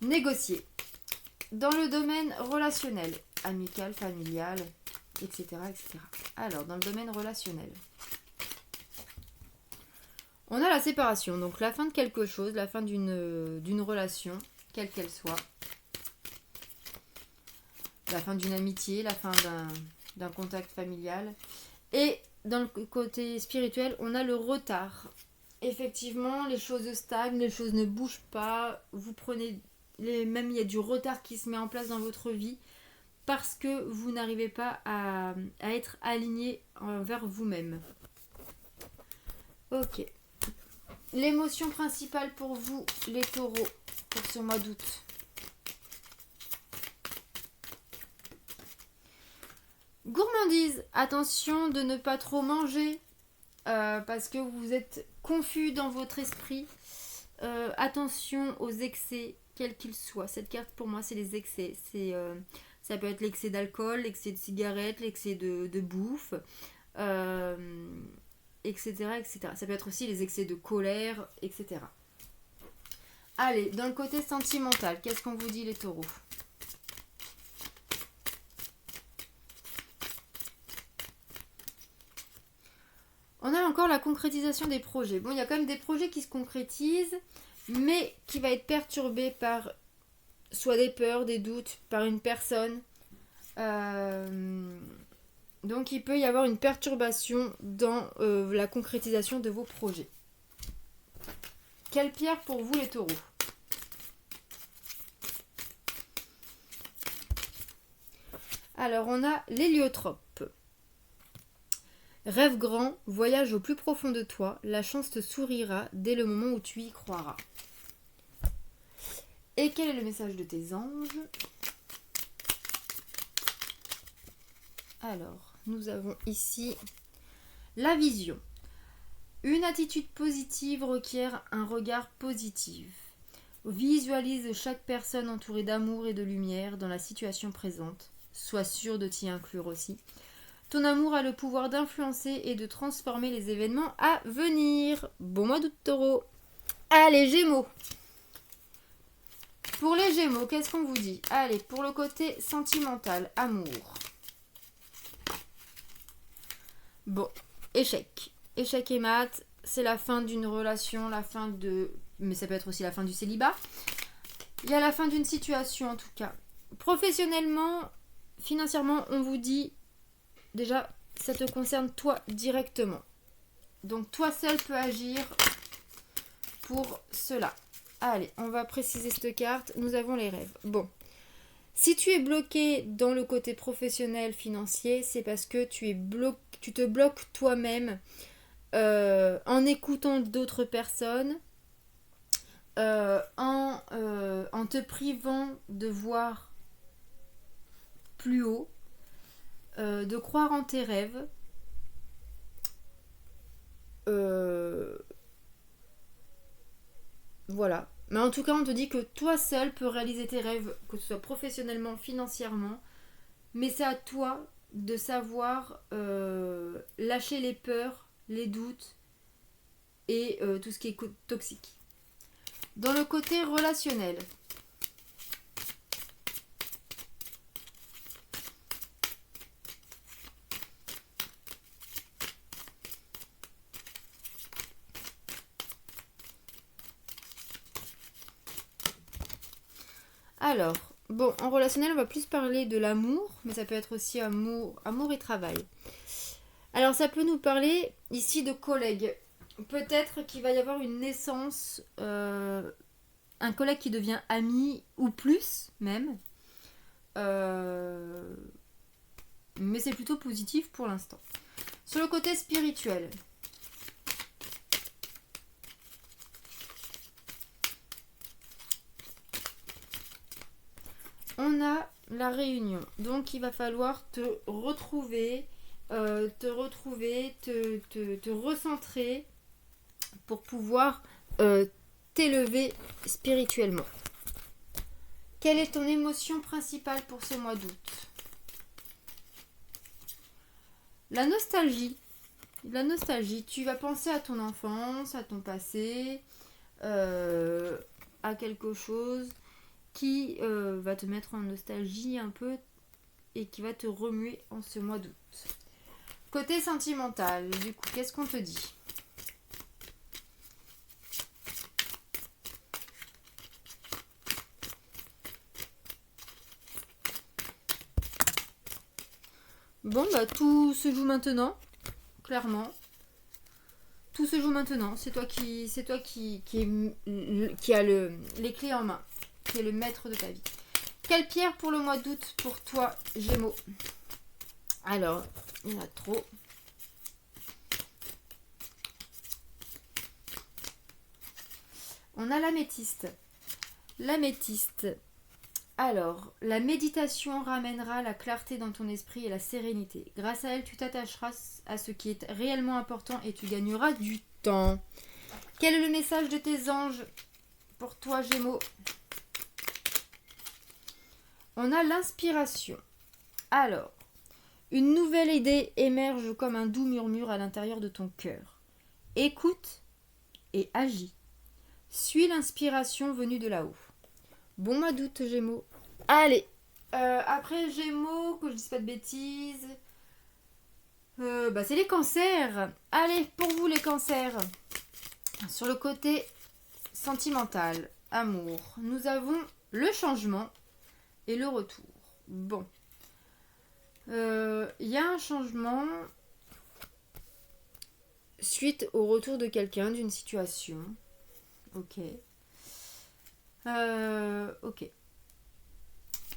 négocier. Dans le domaine relationnel, amical, familial, etc., etc. Alors, dans le domaine relationnel, on a la séparation, donc la fin de quelque chose, la fin d'une relation, quelle qu'elle soit. La fin d'une amitié, la fin d'un contact familial. Et dans le côté spirituel, on a le retard. Effectivement, les choses stagnent, les choses ne bougent pas. Vous prenez même il y a du retard qui se met en place dans votre vie parce que vous n'arrivez pas à être aligné envers vous-même. Ok. L'émotion principale pour vous, les taureaux, pour ce mois d'août. Gourmandise, attention de ne pas trop manger parce que vous êtes confus dans votre esprit. Attention aux excès, quels qu'ils soient. Cette carte pour moi c'est les excès. Ça peut être l'excès d'alcool, l'excès de cigarettes, l'excès de bouffe, etc., etc. Ça peut être aussi les excès de colère, etc. Allez, dans le côté sentimental, qu'est-ce qu'on vous dit les taureaux? On a encore la concrétisation des projets. Bon, il y a quand même des projets qui se concrétisent, mais qui va être perturbé par soit des peurs, des doutes, par une personne. Donc il peut y avoir une perturbation dans la concrétisation de vos projets. Quelle pierre pour vous les taureaux? Alors on a l'héliotrope. Rêve grand, voyage au plus profond de toi, la chance te sourira dès le moment où tu y croiras. Et quel est le message de tes anges? Alors, nous avons ici la vision. Une attitude positive requiert un regard positif. Visualise chaque personne entourée d'amour et de lumière dans la situation présente. Sois sûr de t'y inclure aussi. Ton amour a le pouvoir d'influencer et de transformer les événements à venir. Bon mois d'août taureau. Allez Gémeaux. Pour les Gémeaux, qu'est-ce qu'on vous dit? Allez, pour le côté sentimental, amour. Bon, échec. Échec et mat, c'est la fin d'une relation, la fin de... Mais ça peut être aussi la fin du célibat. Il y a la fin d'une situation en tout cas. Professionnellement, financièrement, on vous dit... Déjà, ça te concerne toi directement. Donc toi seul peux agir pour cela. Allez, on va préciser cette carte. Nous avons les rêves. Bon, Si tu es bloqué dans le côté professionnel, financier, c'est parce que tu te bloques toi-même en écoutant d'autres personnes, en te privant de voir plus haut, de croire en tes rêves. Voilà. Mais en tout cas, on te dit que toi seul peux réaliser tes rêves, que ce soit professionnellement, financièrement. Mais c'est à toi de savoir lâcher les peurs, les doutes et tout ce qui est toxique. Dans le côté relationnel, alors, bon, en relationnel, on va plus parler de l'amour, mais ça peut être aussi amour et travail. Alors, ça peut nous parler ici de collègues. Peut-être qu'il va y avoir une naissance, un collègue qui devient ami, ou plus même. Mais c'est plutôt positif pour l'instant. Sur le côté spirituel, on a la réunion. Donc il va falloir te retrouver, te recentrer pour pouvoir t'élever spirituellement. Quelle est ton émotion principale pour ce mois d'août? La nostalgie. La nostalgie, tu vas penser à ton enfance, à ton passé, à quelque chose qui va te mettre en nostalgie un peu et qui va te remuer en ce mois d'août. Côté sentimental, du coup, qu'est-ce qu'on te dit? Bon, bah tout se joue maintenant, clairement. Tout se joue maintenant. C'est toi qui a les clés en main, qui est le maître de ta vie. Quelle pierre pour le mois d'août pour toi, Gémeaux? Alors, il y en a trop. On a l'améthyste. L'améthyste. Alors, la méditation ramènera la clarté dans ton esprit et la sérénité. Grâce à elle, tu t'attacheras à ce qui est réellement important et tu gagneras du temps. Quel est le message de tes anges pour toi, Gémeaux? On a l'inspiration. Alors, une nouvelle idée émerge comme un doux murmure à l'intérieur de ton cœur. Écoute et agis. Suis l'inspiration venue de là-haut. Bon mois d'août, Gémeaux. Allez, après Gémeaux, que je dise pas de bêtises, c'est les cancers. Allez, pour vous les cancers. Sur le côté sentimental, amour, nous avons le changement et le retour. Bon. Il y a un changement suite au retour de quelqu'un, d'une situation. Ok. Ok.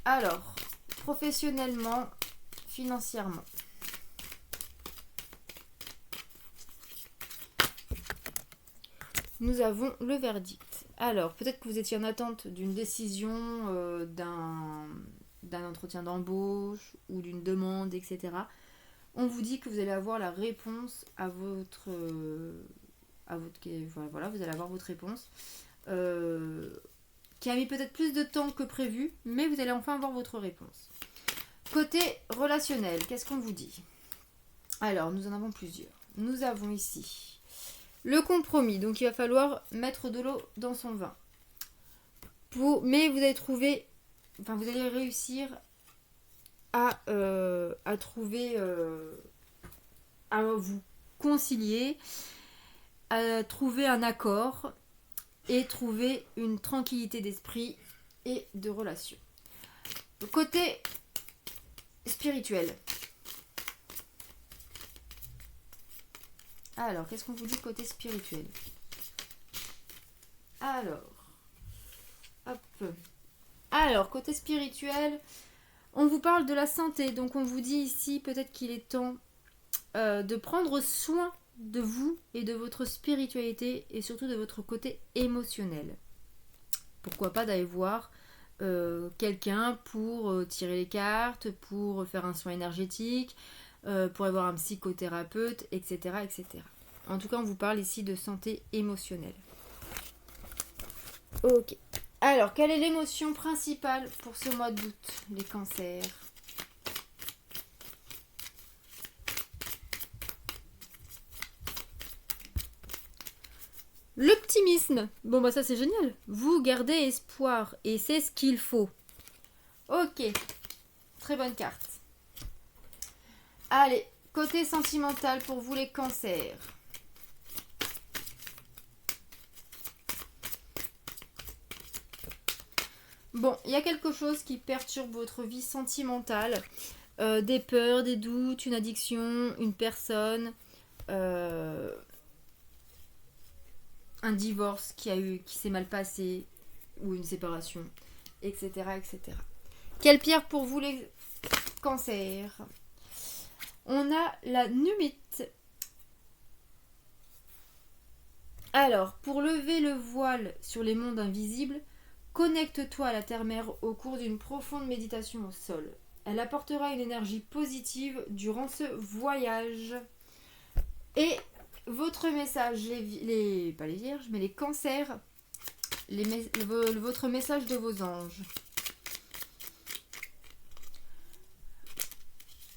Alors, professionnellement, financièrement. Nous avons le verdict. Alors, peut-être que vous étiez en attente d'une décision, d'un entretien d'embauche ou d'une demande, etc. On vous dit que vous allez avoir la réponse à votre... voilà, vous allez avoir votre réponse. Qui a mis peut-être plus de temps que prévu, mais vous allez enfin avoir votre réponse. Côté relationnel, qu'est-ce qu'on vous dit? Alors, nous en avons plusieurs. Nous avons ici le compromis, donc il va falloir mettre de l'eau dans son vin. Mais vous allez trouver, vous allez réussir à trouver, à vous concilier, à trouver un accord et trouver une tranquillité d'esprit et de relation. Côté spirituel. Alors, qu'est-ce qu'on vous dit côté spirituel? Alors, hop. Alors, côté spirituel, on vous parle de la santé. Donc, on vous dit ici peut-être qu'il est temps de prendre soin de vous et de votre spiritualité et surtout de votre côté émotionnel. Pourquoi pas d'aller voir quelqu'un pour tirer les cartes, pour faire un soin énergétique, pour aller voir un psychothérapeute, etc., etc. En tout cas, on vous parle ici de santé émotionnelle. Ok. Alors, quelle est l'émotion principale pour ce mois d'août, les cancers? L'optimisme. Bon, bah ça c'est génial. Vous gardez espoir et c'est ce qu'il faut. Ok. Très bonne carte. Allez, côté sentimental pour vous les cancers. Bon, il y a quelque chose qui perturbe votre vie sentimentale. Des peurs, des doutes, une addiction, une personne, un divorce qui s'est mal passé, ou une séparation, etc., etc. Quelle pierre pour vous les cancers? On a la numite. Alors, pour lever le voile sur les mondes invisibles, connecte-toi à la terre-mère au cours d'une profonde méditation au sol. Elle apportera une énergie positive durant ce voyage. Et votre message, pas les vierges, mais les cancers, votre message de vos anges.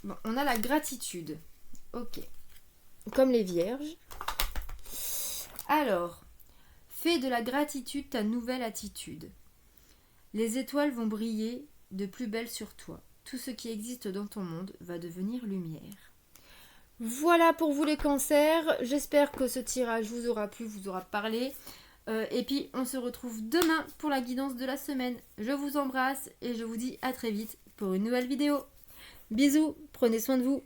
Bon, on a la gratitude. Ok. Comme les vierges. Alors, fais de la gratitude ta nouvelle attitude. Les étoiles vont briller de plus belle sur toi. Tout ce qui existe dans ton monde va devenir lumière. Voilà pour vous les cancers. J'espère que ce tirage vous aura plu, vous aura parlé. Et puis on se retrouve demain pour la guidance de la semaine. Je vous embrasse et je vous dis à très vite pour une nouvelle vidéo. Bisous, prenez soin de vous.